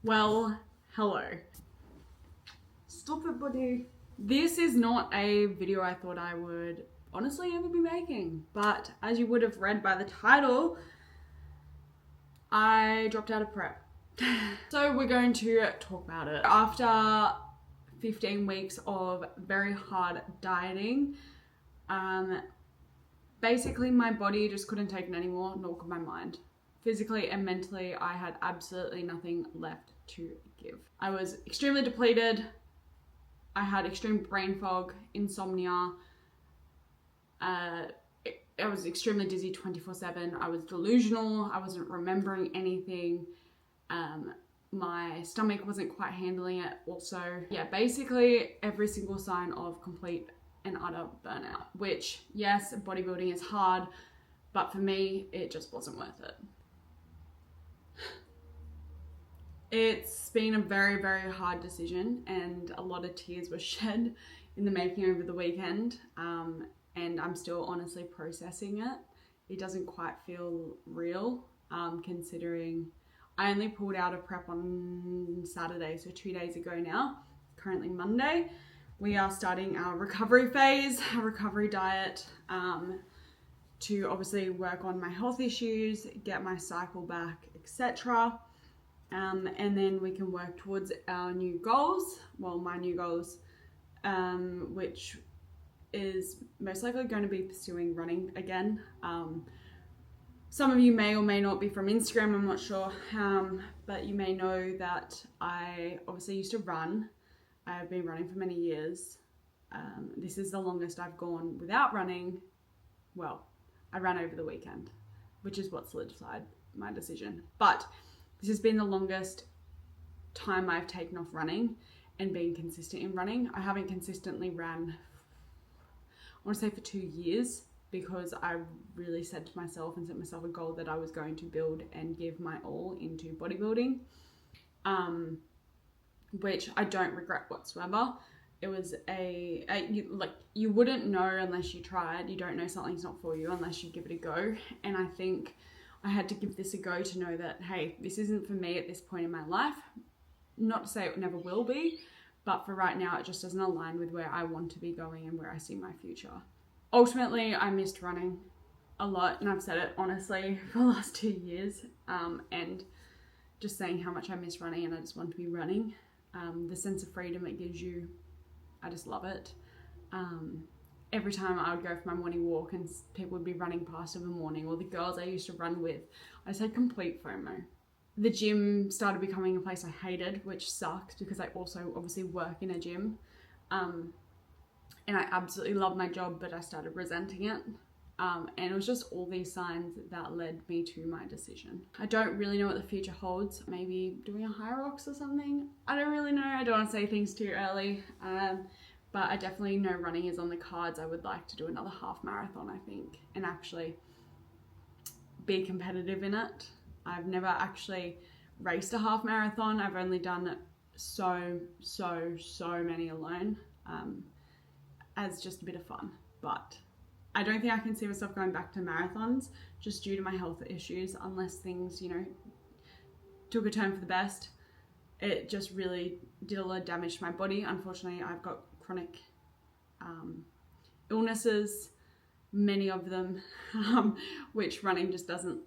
Well, hello. Stop it, buddy. This is not a video I thought I would honestly ever be making, but as you would have read by the title, I dropped out of prep. So we're going to talk about it. After 15 weeks of very hard dieting, basically my body just couldn't take it anymore, nor could my mind. Physically and mentally, I had absolutely nothing left to give. I was extremely depleted. I had extreme brain fog, insomnia. I was extremely dizzy 24/7. I was delusional. I wasn't remembering anything. My stomach wasn't quite handling it also. Yeah, basically every single sign of complete and utter burnout, which, yes, bodybuilding is hard, but for me, it just wasn't worth it. It's been a very, very hard decision, and a lot of tears were shed in the making over the weekend, and I'm still honestly processing it. It doesn't quite feel real, considering I only pulled out of prep on Saturday, so 2 days ago now. Currently Monday. We are starting our recovery phase, our recovery diet, to obviously work on my health issues, get my cycle back, etc. And then we can work towards our new goals. Well, my new goals, which is most likely going to be pursuing running again. Some of you may or may not be from Instagram, I'm not sure, but you may know that I obviously used to run. I've been running for many years. This is the longest I've gone without running. Well, I ran over the weekend, which is what solidified my decision. But this has been the longest time I've taken off running and being consistent in running. I haven't consistently ran, I want to say, for 2 years, because I really said to myself and set myself a goal that I was going to build and give my all into bodybuilding, which I don't regret whatsoever. It was you wouldn't know unless you tried. You don't know something's not for you unless you give it a go. And I think I had to give this a go to know that, hey, this isn't for me at this point in my life. Not to say it never will be, but for right now, it just doesn't align with where I want to be going and where I see my future. Ultimately, I missed running a lot, and I've said it honestly for the last 2 years, and just saying how much I miss running and I just want to be running. The sense of freedom it gives you, I just love it. Every time I would go for my morning walk and people would be running past in the morning, or the girls I used to run with, I just had complete FOMO. The gym started becoming a place I hated, which sucks because I also obviously work in a gym. And I absolutely love my job, but I started resenting it. And it was just all these signs that led me to my decision. I don't really know what the future holds. Maybe doing a Hyrox or something. I don't really know. I don't want to say things too early. But I definitely know running is on the cards. I would like to do another half marathon, I think, and actually be competitive in it. I've never actually raced a half marathon. I've only done so many alone, as just a bit of fun. But I don't think I can see myself going back to marathons just due to my health issues, unless things, took a turn for the best. It just really did a lot of damage to my body. Unfortunately, I've got chronic illnesses, many of them, which running just doesn't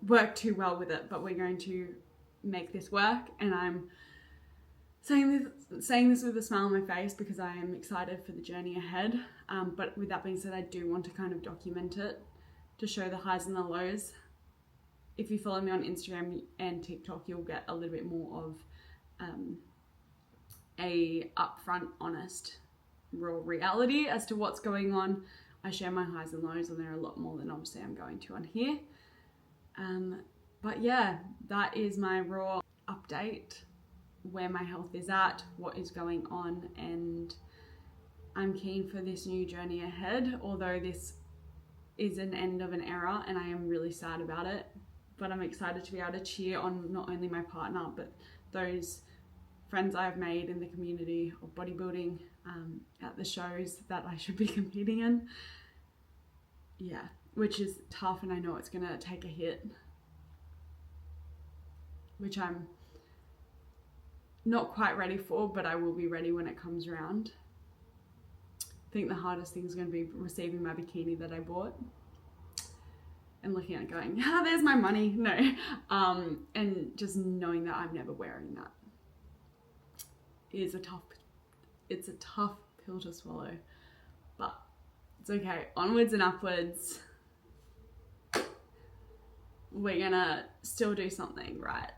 work too well with it, but we're going to make this work, and I'm saying this with a smile on my face because I am excited for the journey ahead, but with that being said, I do want to kind of document it to show the highs and the lows. If you follow me on Instagram and TikTok, you'll get a little bit more of a upfront, honest, raw reality as to what's going on. I share my highs and lows, and there are a lot more than obviously I'm going to on here. But yeah, that is my raw update, where my health is at, what is going on, and I'm keen for this new journey ahead, although this is an end of an era and I am really sad about it. But I'm excited to be able to cheer on not only my partner, but those friends I have made in the community of bodybuilding, at the shows that I should be competing in. Yeah, which is tough, and I know it's gonna take a hit. which I'm not quite ready for, but I will be ready when it comes around. I think the hardest thing is going to be receiving my bikini that I bought and looking at it going, there's my money. No. And just knowing that I'm never wearing that is it's a tough pill to swallow, but it's okay. Onwards and upwards. We're gonna still do something, right?